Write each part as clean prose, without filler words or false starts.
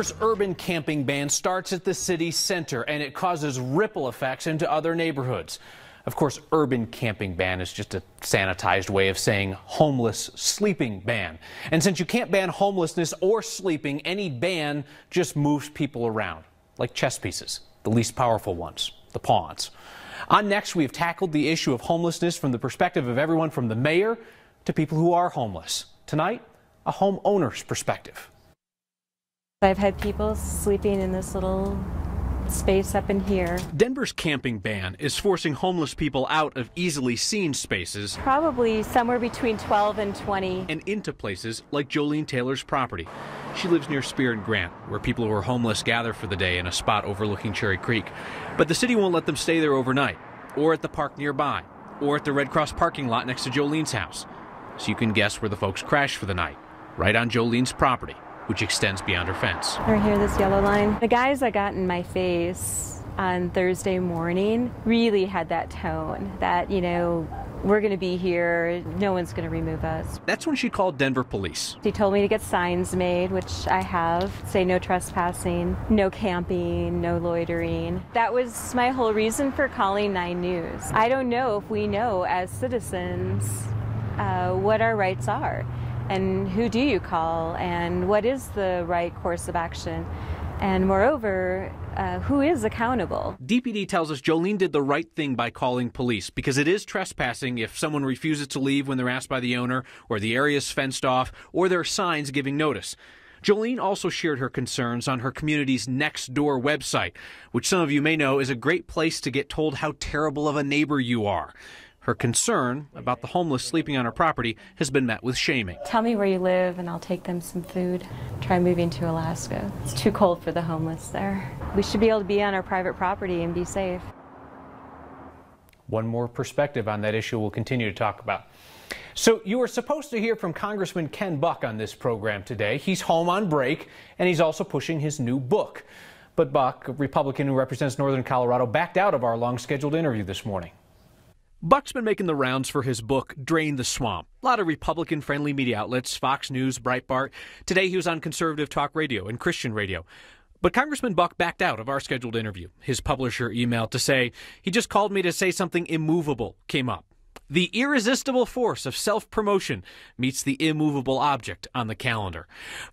Denver's urban camping ban starts at the city center, and it causes ripple effects into other neighborhoods. Of course, urban camping ban is just a sanitized way of saying homeless sleeping ban. And since you can't ban homelessness or sleeping, any ban just moves people around, like chess pieces, the least powerful ones, the pawns. On next, we have tackled the issue of homelessness from the perspective of everyone from the mayor to people who are homeless. Tonight, a homeowner's perspective. I've had people sleeping in this little space up in here. Denver's camping ban is forcing homeless people out of easily seen spaces. Probably somewhere between 12 and 20. And into places like Jolene Taylor's property. She lives near Spear and Grant, where people who are homeless gather for the day in a spot overlooking Cherry Creek. But the city won't let them stay there overnight, or at the park nearby, or at the Red Cross parking lot next to Jolene's house. So you can guess where the folks crash for the night, right on Jolene's property, which extends beyond her fence. Right here, this yellow line. The guys that got in my face on Thursday morning really had that tone that, you know, we're going to be here, no one's going to remove us. That's when she called Denver police. He told me to get signs made, which I have, say no trespassing, no camping, no loitering. That was my whole reason for calling 9 News. I don't know if we know as citizens what our rights are. And who do you call, and what is the right course of action? And moreover, who is accountable? DPD tells us Jolene did the right thing by calling police because it is trespassing if someone refuses to leave when they're asked by the owner, or the area is fenced off, or there are signs giving notice. Jolene also shared her concerns on her community's Nextdoor website, which some of you may know is a great place to get told how terrible of a neighbor you are. Her concern about the homeless sleeping on her property has been met with shaming. Tell me where you live and I'll take them some food. Try moving to Alaska. It's too cold for the homeless there. We should be able to be on our private property and be safe. One more perspective on that issue we'll continue to talk about. So you were supposed to hear from Congressman Ken Buck on this program today. He's home on break, and he's also pushing his new book. But Buck, a Republican who represents Northern Colorado, backed out of our long-scheduled interview this morning. Buck's been making the rounds for his book, Drain the Swamp. A lot of Republican-friendly media outlets, Fox News, Breitbart. Today he was on conservative talk radio and Christian radio. But Congressman Buck backed out of our scheduled interview. His publisher emailed to say, "He just called me to say something immovable came up. The irresistible force of self-promotion meets the immovable object on the calendar."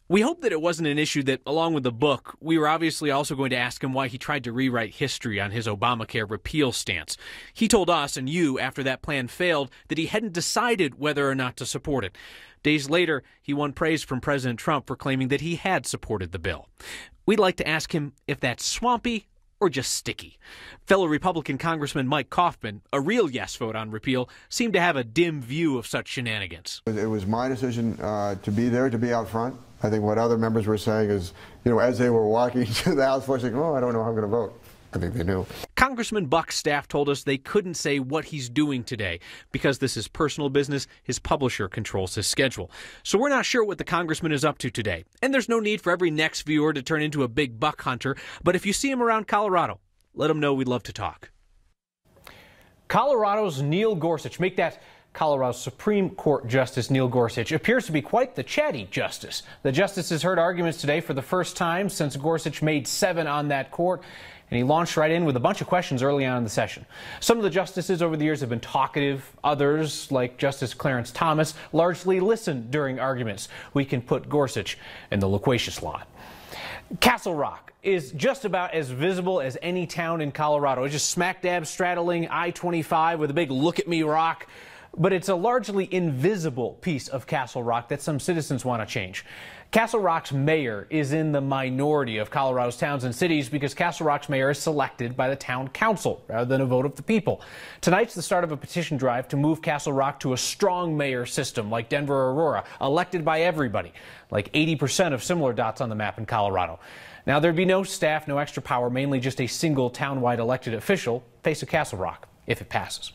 We hope that it wasn't an issue that, along with the book, we were obviously also going to ask him why he tried to rewrite history on his Obamacare repeal stance. He told us and you, after that plan failed, that he hadn't decided whether or not to support it. Days later, he won praise from President Trump for claiming that he had supported the bill. We'd like to ask him if that's swampy or just sticky. Fellow Republican Congressman Mike Kaufman, a real yes vote on repeal, seemed to have a dim view of such shenanigans. It was my decision to be there, to be out front. I think what other members were saying is, you know, as they were walking to the House floor, saying, "Oh, I don't know how I'm going to vote." I think they knew. Congressman Buck's staff told us they couldn't say what he's doing today because this is personal business. His publisher controls his schedule. So we're not sure what the congressman is up to today. And there's no need for every next viewer to turn into a big buck hunter. But if you see him around Colorado, let him know we'd love to talk. Colorado's Neil Gorsuch, make that Colorado's Supreme Court Justice Neil Gorsuch, appears to be quite the chatty justice. The justice has heard arguments today for the first time since Gorsuch made 7 on that court, and he launched right in with a bunch of questions early on in the session. Some of the justices over the years have been talkative. Others, like Justice Clarence Thomas, largely listen during arguments. We can put Gorsuch in the loquacious lot. Castle Rock is just about as visible as any town in Colorado. It's just smack dab straddling I-25 with a big look at me rock. But it's a largely invisible piece of Castle Rock that some citizens want to change. Castle Rock's mayor is in the minority of Colorado's towns and cities because Castle Rock's mayor is selected by the town council rather than a vote of the people. Tonight's the start of a petition drive to move Castle Rock to a strong mayor system like Denver or Aurora, elected by everybody, like 80% of similar dots on the map in Colorado. Now, there'd be no staff, no extra power, mainly just a single townwide elected official, face of Castle Rock, if it passes.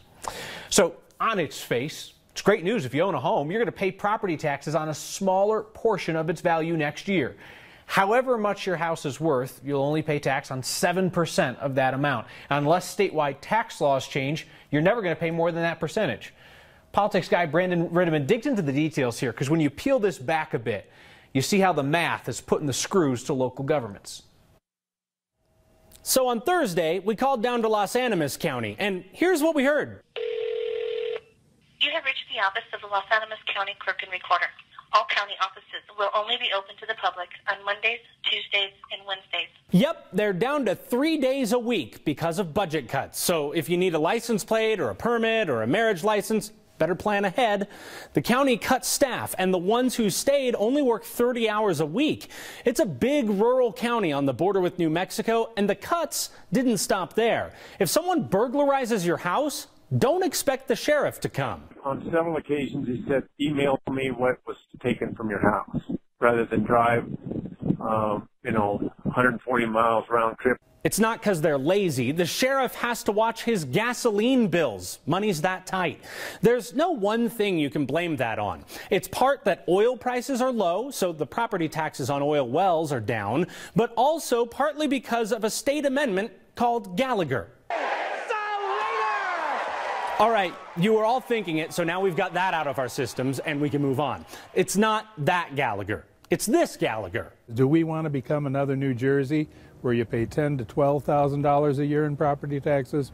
So, on its face, it's great news if you own a home. You're going to pay property taxes on a smaller portion of its value next year. However much your house is worth, you'll only pay tax on 7% of that amount. Unless statewide tax laws change, you're never going to pay more than that percentage. Politics guy Brandon Ritteman digged into the details here because when you peel this back a bit, you see how the math is putting the screws to local governments. So on Thursday, we called down to Los Animas County, and here's what we heard. You have reached the office of the Los Animas County Clerk and Recorder. All county offices will only be open to the public on Mondays, Tuesdays, and Wednesdays. Yep, they're down to 3 days a week because of budget cuts. So if you need a license plate or a permit or a marriage license, better plan ahead. The county cut staff, and the ones who stayed only work 30 hours a week. It's a big rural county on the border with New Mexico, and the cuts didn't stop there. If someone burglarizes your house, don't expect the sheriff to come. On several occasions, he said, email me what was taken from your house, rather than drive, 140 miles round trip. It's not because they're lazy. The sheriff has to watch his gasoline bills. Money's that tight. There's no one thing you can blame that on. It's part that oil prices are low, so the property taxes on oil wells are down, but also partly because of a state amendment called Gallagher. All right, you were all thinking it, so now we've got that out of our systems and we can move on. It's not that Gallagher. It's this Gallagher. Do we want to become another New Jersey where you pay $10,000 to $12,000 a year in property taxes?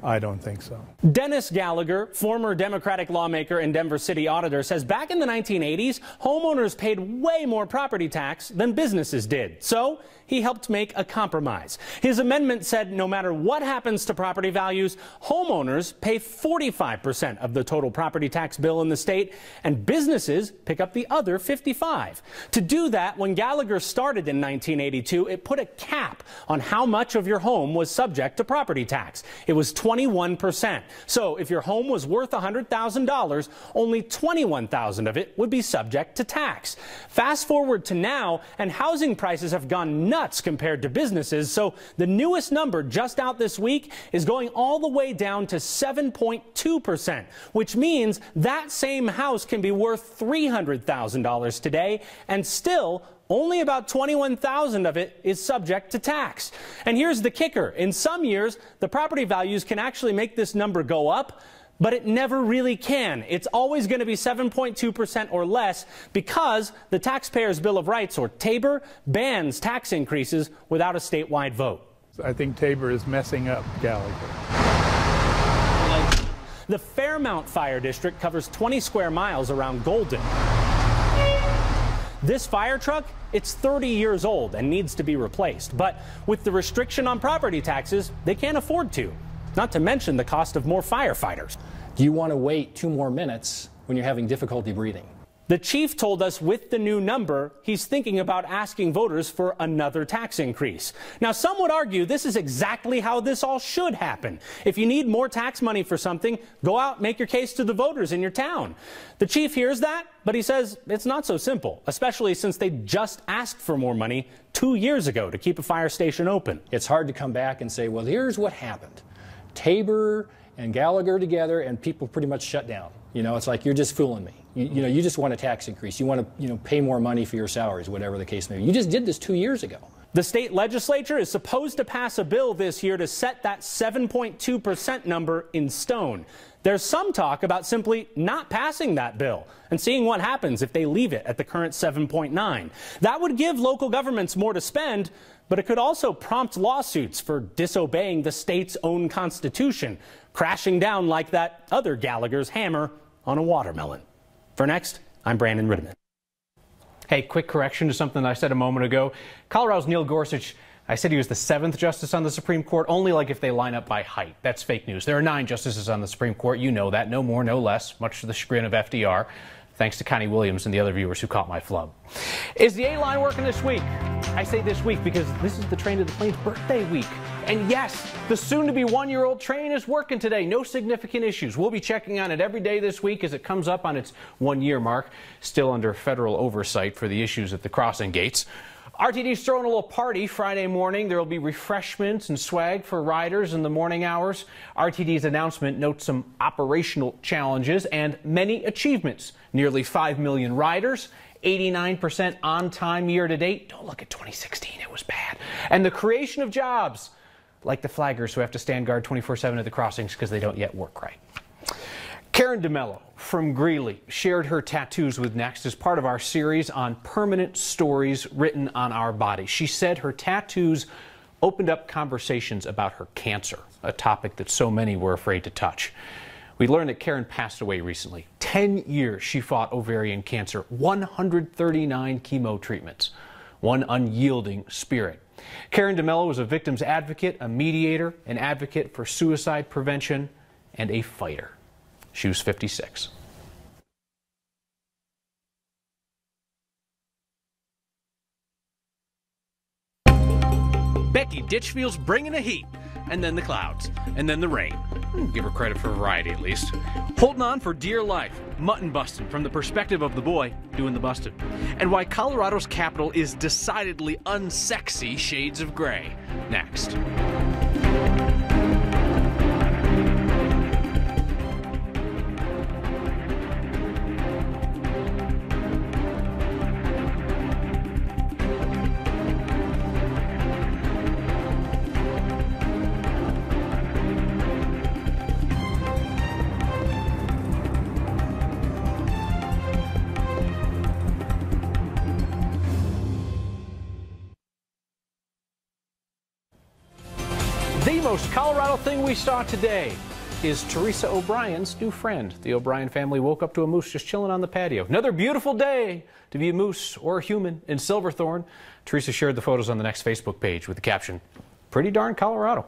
I don't think so. Dennis Gallagher, former Democratic lawmaker and Denver city auditor, says back in the 1980s, homeowners paid way more property tax than businesses did. So he helped make a compromise. His amendment said no matter what happens to property values, homeowners pay 45% of the total property tax bill in the state, and businesses pick up the other 55%. To do that, when Gallagher started in 1982, it put a cap on how much of your home was subject to property tax. It was 21%. So if your home was worth $100,000, only $21,000 of it would be subject to tax. Fast forward to now, and housing prices have gone nuts compared to businesses. So the newest number just out this week is going all the way down to 7.2%, which means that same house can be worth $300,000 today, and still only about $21,000 of it is subject to tax. And here's the kicker. In some years, the property values can actually make this number go up, but it never really can. It's always going to be 7.2% or less because the Taxpayers' Bill of Rights, or TABOR, bans tax increases without a statewide vote. I think TABOR is messing up Gallagher. The Fairmount Fire District covers 20 square miles around Golden. This fire truck, it's 30 years old and needs to be replaced. But with the restriction on property taxes, they can't afford to. Not to mention the cost of more firefighters. Do you want to wait 2 more minutes when you're having difficulty breathing? The chief told us with the new number, he's thinking about asking voters for another tax increase. Now, some would argue this is exactly how this all should happen. If you need more tax money for something, go out, make your case to the voters in your town. The chief hears that, but he says it's not so simple, especially since they just asked for more money 2 years ago to keep a fire station open. It's hard to come back and say, well, here's what happened. TABOR and Gallagher together, and people pretty much shut down. It's like, you're just fooling me. You just want a tax increase. You want to, pay more money for your salaries, whatever the case may be. You just did this 2 years ago. The state legislature is supposed to pass a bill this year to set that 7.2% number in stone. There's some talk about simply not passing that bill and seeing what happens if they leave it at the current 7.9. That would give local governments more to spend, but it could also prompt lawsuits for disobeying the state's own constitution, crashing down like that other Gallagher's hammer on a watermelon. For Next, I'm Brandon Rittiman. Hey, quick correction to something I said a moment ago. Colorado's Neil Gorsuch, I said he was the 7th justice on the Supreme Court, only like if they line up by height. That's fake news. There are 9 justices on the Supreme Court. You know that. No more, no less, much to the chagrin of FDR. Thanks to Connie Williams and the other viewers who caught my flub. Is the A-line working this week? I say this week because this is the Train to the Plains birthday week. And yes, the soon-to-be 1-year-old train is working today. No significant issues. We'll be checking on it every day this week as it comes up on its 1-year mark, still under federal oversight for the issues at the crossing gates. RTD's throwing a little party Friday morning. There will be refreshments and swag for riders in the morning hours. RTD's announcement notes some operational challenges and many achievements. Nearly 5 million riders, 89% on time year to date. Don't look at 2016, it was bad. And the creation of jobs, like the flaggers who have to stand guard 24/7 at the crossings because they don't yet work right. Karen DeMello from Greeley shared her tattoos with Next as part of our series on permanent stories written on our bodies. She said her tattoos opened up conversations about her cancer, a topic that so many were afraid to touch. We learned that Karen passed away recently. 10 years she fought ovarian cancer, 139 chemo treatments, one unyielding spirit. Karen DeMello was a victim's advocate, a mediator, an advocate for suicide prevention, and a fighter. She was 56. Becky Ditchfield's bringing the heat, and then the clouds, and then the rain. Give her credit for variety, at least. Holding on for dear life, mutton busting from the perspective of the boy doing the busting. And why Colorado's capital is decidedly unsexy shades of gray. Next. The most Colorado thing we saw today is Teresa O'Brien's new friend. The O'Brien family woke up to a moose just chilling on the patio. Another beautiful day to be a moose or a human in Silverthorne. Teresa shared the photos on the Next Facebook page with the caption, "Pretty darn Colorado."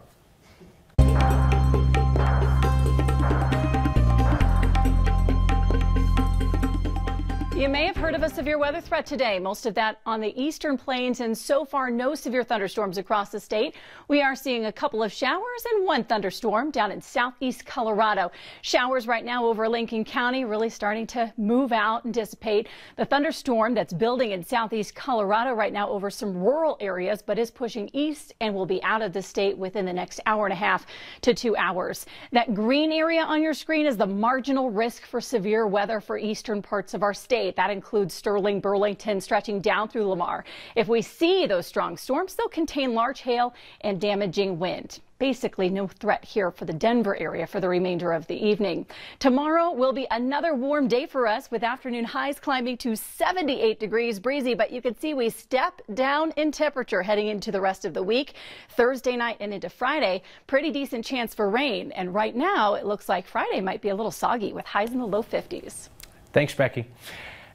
You may have heard of a severe weather threat today, most of that on the eastern plains, and so far no severe thunderstorms across the state. We are seeing a couple of showers and one thunderstorm down in southeast Colorado. Showers right now over Lincoln County, really starting to move out and dissipate. The thunderstorm that's building in southeast Colorado right now over some rural areas, but is pushing east and will be out of the state within the next hour and a half to 2 hours. That green area on your screen is the marginal risk for severe weather for eastern parts of our state. That includes Sterling, Burlington, stretching down through Lamar. If we see those strong storms, they'll contain large hail and damaging wind. Basically no threat here for the Denver area for the remainder of the evening. Tomorrow will be another warm day for us, with afternoon highs climbing to 78 degrees, breezy, but you can see we step down in temperature heading into the rest of the week. Thursday night and into Friday, pretty decent chance for rain. And right now it looks like Friday might be a little soggy with highs in the low 50s. Thanks, Becky.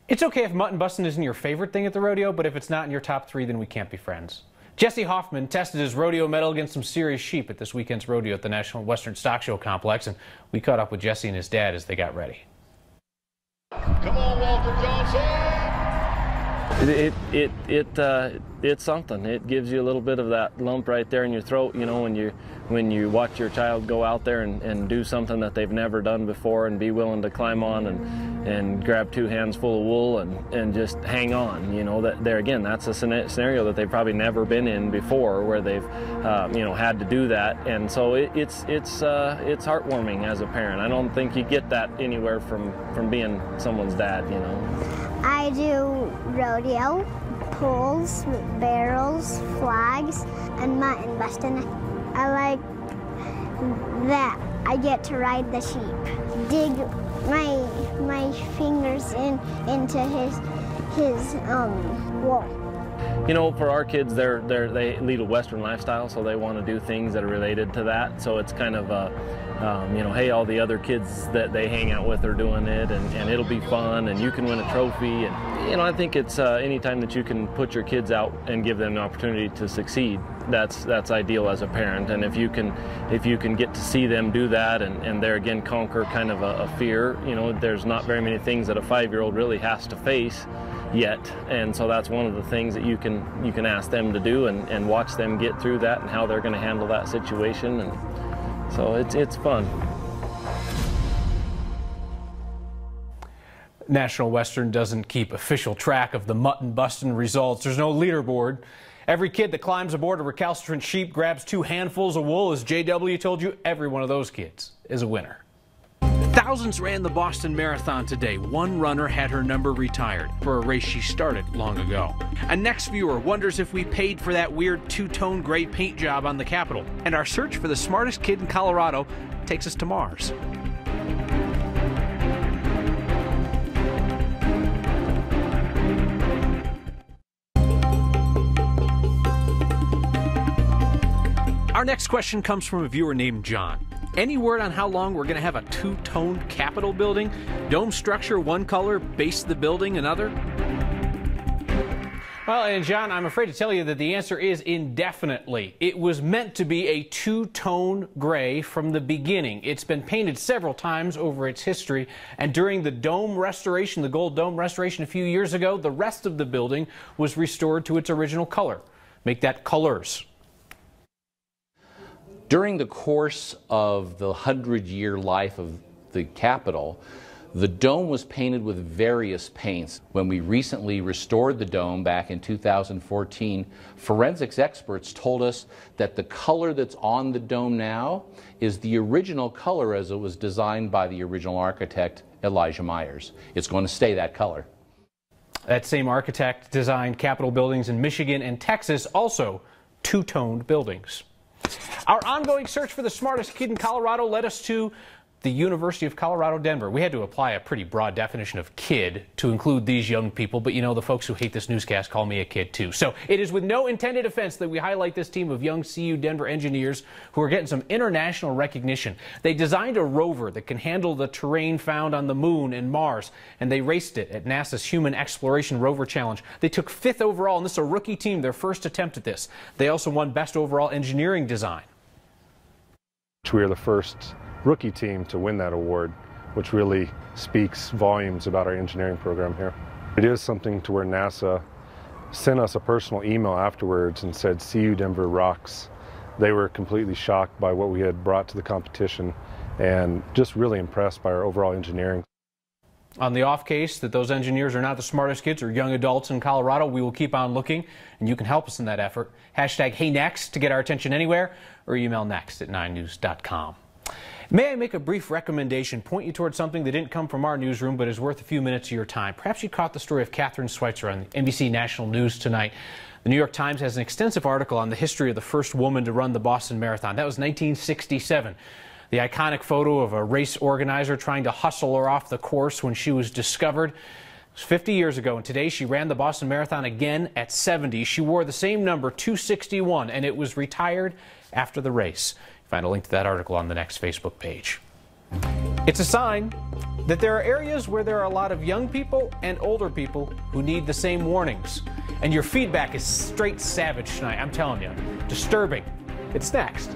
It's okay if mutton busting isn't your favorite thing at the rodeo, but if it's not in your top 3, then we can't be friends. Jesse Hoffman tested his rodeo medal against some serious sheep at this weekend's rodeo at the National Western Stock Show complex, and we caught up with Jesse and his dad as they got ready. Come on, Walter Johnson! It's something. It gives you a little bit of that lump right there in your throat, you know, when you watch your child go out there and do something that they've never done before and be willing to climb on and grab 2 hands full of wool and just hang on, you know. That there again, that's a scenario that they've probably never been in before, where they've you know, had to do that. And so it's heartwarming as a parent. I don't think you get that anywhere from being someone's dad, you know. I do rodeo, pulls, barrels, flags, and mutton busting. I like that I get to ride the sheep. Dig my fingers into his wool. You know, for our kids, they lead a Western lifestyle, so they want to do things that are related to that. So it's kind of you know, hey, all the other kids that they hang out with are doing it, and it'll be fun, and you can win a trophy. And you know, I think it's anytime that you can put your kids out and give them an opportunity to succeed, that's ideal as a parent. And if you can get to see them do that, and there again conquer kind of a fear, you know, there's not very many things that a 5-year-old really has to face yet, and so that's one of the things that you can ask them to do and watch them get through that and how they're going to handle that situation. And so it's fun. National Western doesn't keep official track of the mutton busting results. There's no leaderboard. Every kid that climbs aboard a recalcitrant sheep grabs 2 handfuls of wool. As JW told you, every one of those kids is a winner. Thousands ran the Boston Marathon today. One runner had her number retired for a race she started long ago. A Next viewer wonders if we paid for that weird 2-tone gray paint job on the Capitol. And our search for the smartest kid in Colorado takes us to Mars. Our next question comes from a viewer named John. Any word on how long we're going to have a two-toned Capitol building? Dome structure one color, base of the building another? Well, and John, I'm afraid to tell you that the answer is indefinitely. It was meant to be a two-tone gray from the beginning. It's been painted several times over its history, and during the dome restoration, the gold dome restoration a few years ago, the rest of the building was restored to its original color. Make that colors. During the course of the 100-year life of the Capitol, the dome was painted with various paints. When we recently restored the dome back in 2014, forensics experts told us that the color that's on the dome now is the original color as it was designed by the original architect, Elijah Myers. It's going to stay that color. That same architect designed Capitol buildings in Michigan and Texas, also two-toned buildings. Our ongoing search for the smartest kid in Colorado led us to the University of Colorado, Denver. We had to apply a pretty broad definition of kid to include these young people, but you know, the folks who hate this newscast call me a kid too. So it is with no intended offense that we highlight this team of young CU Denver engineers who are getting some international recognition. They designed a rover that can handle the terrain found on the moon and Mars, and they raced it at NASA's Human Exploration Rover Challenge. They took 5th overall, and this is a rookie team, their first attempt at this. They also won Best Overall Engineering Design. We are the first rookie team to win that award, which really speaks volumes about our engineering program here. It is something to where NASA sent us a personal email afterwards and said, CU Denver rocks. They were completely shocked by what we had brought to the competition and just really impressed by our overall engineering. On the off case that those engineers are not the smartest kids or young adults in Colorado, we will keep on looking, and you can help us in that effort. Hashtag HeyNext to get our attention anywhere, or email next@9news.com. May I make a brief recommendation, point you towards something that didn't come from our newsroom but is worth a few minutes of your time. Perhaps you caught the story of Catherine Schweitzer on NBC National News tonight. The New York Times has an extensive article on the history of the first woman to run the Boston Marathon. That was 1967. The iconic photo of a race organizer trying to hustle her off the course when she was discovered. It was 50 years ago, and today she ran the Boston Marathon again at 70. She wore the same number, 261, and it was retired after the race. Find a link to that article on the Next Facebook page. It's a sign that there are areas where there are a lot of young people and older people who need the same warnings. And your feedback is straight savage tonight, I'm telling you. Disturbing. It's next.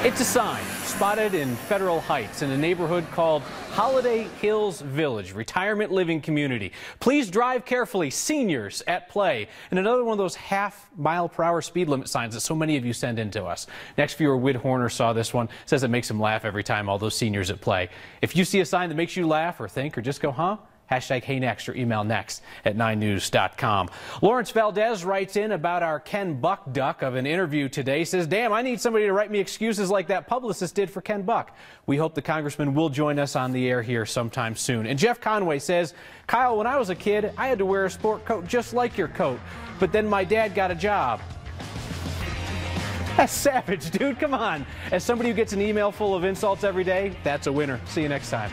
It's a sign spotted in Federal Heights in a neighborhood called Holiday Hills Village, retirement living community. Please drive carefully, seniors at play. And another one of those half-mile-per-hour speed limit signs that so many of you send in to us. Next viewer, Whit Horner, saw this one, says it makes him laugh every time, all those seniors at play. If you see a sign that makes you laugh or think or just go, huh? Hashtag HeyNext or email next@9news.com. Lawrence Valdez writes in about our Ken Buck duck of an interview today. Says, damn, I need somebody to write me excuses like that publicist did for Ken Buck. We hope the congressman will join us on the air here sometime soon. And Jeff Conway says, Kyle, when I was a kid, I had to wear a sport coat just like your coat. But then my dad got a job. That's savage, dude. Come on. As somebody who gets an email full of insults every day, that's a winner. See you next time.